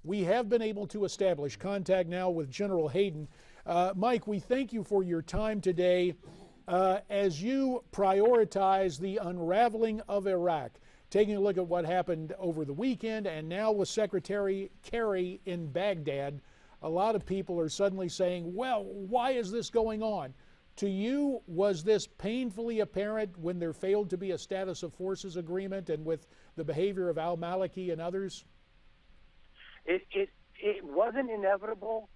we have been able to establish contact now with General Hayden. Mike, we thank you for your time today as you prioritize the unraveling of Iraq, taking a look at what happened over the weekend and now with Secretary Kerry in Baghdad. A lot of people are suddenly saying, well, why is this going on? To you, was this painfully apparent when there failed to be a status of forces agreement and with the behavior of al-Maliki and others? It wasn't inevitable,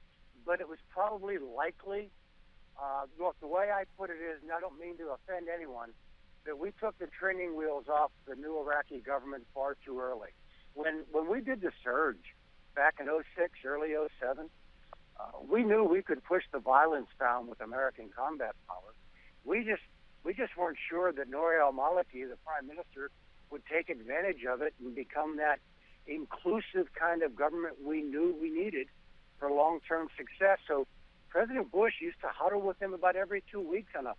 but it was probably likely. Look, the way I put it is, and I don't mean to offend anyone, that we took the training wheels off the new Iraqi government far too early. When we did the surge back in 06, early 07, we knew we could push the violence down with American combat power. We just weren't sure that Nouri al-Maliki, the prime minister, would take advantage of it and become that inclusive kind of government we knew we needed for long-term success. So President Bush used to huddle with him about every 2 weeks on a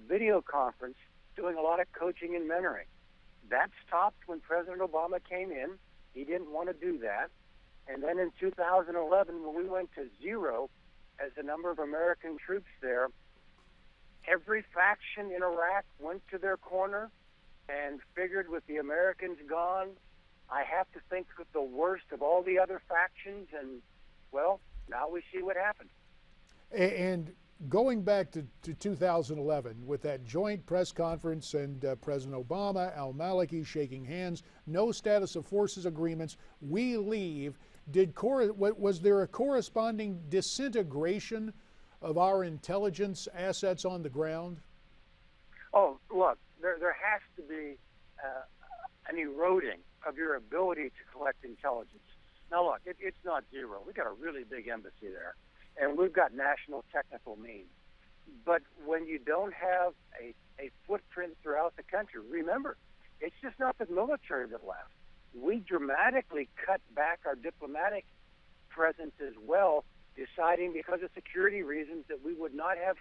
video conference, doing a lot of coaching and mentoring. That stopped when President Obama came in. He didn't want to do that. And then in 2011, when we went to zero as the number of American troops there, every faction in Iraq went to their corner and figured with the Americans gone, I have to think with the worst of all the other factions. And, well, now we see what happened. And going back to 2011 with that joint press conference and President Obama, al-Maliki shaking hands, no status of forces agreements, we leave. Was there a corresponding disintegration of our intelligence assets on the ground? Oh, look, there has to be an eroding of your ability to collect intelligence. Now, look, it's not zero. We've got a really big embassy there, and we've got national technical means. But when you don't have a footprint throughout the country, remember, it's just not the military that left. We dramatically cut back our diplomatic presence as well, deciding because of security reasons that we would not have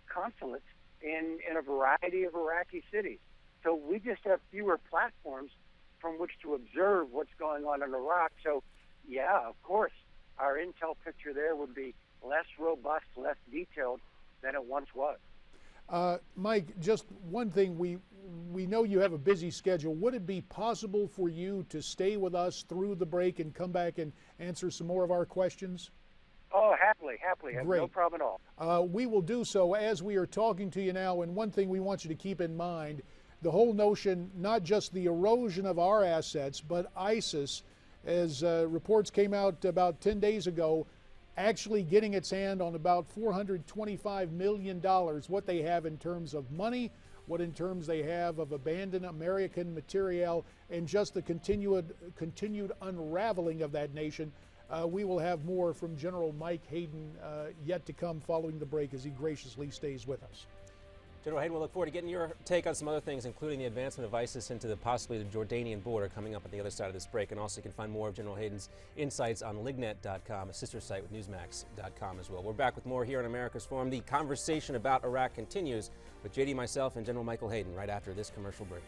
consulates in a variety of Iraqi cities. So we just have fewer platforms from which to observe what's going on in Iraq. So, yeah, of course, our intel picture there would be less robust, less detailed than it once was. Mike, just one thing, we know you have a busy schedule. Would it be possible for you to stay with us through the break and come back and answer some more of our questions? Oh, happily. Great. No problem at all. We will do so as we are talking to you now. And one thing we want you to keep in mind, the whole notion, not just the erosion of our assets, but ISIS, as reports came out about 10 days ago, actually getting its hand on about $425 million, what they have in terms of money, what in terms they have of abandoned American materiel, and just the continued unraveling of that nation. We will have more from General Mike Hayden yet to come following the break as he graciously stays with us. General Hayden, we'll look forward to getting your take on some other things, including the advancement of ISIS into possibly the Jordanian border coming up at the other side of this break. And also you can find more of General Hayden's insights on lignet.com, a sister site with newsmax.com as well. We're back with more here on America's Forum. The conversation about Iraq continues with JD, myself, and General Michael Hayden right after this commercial break.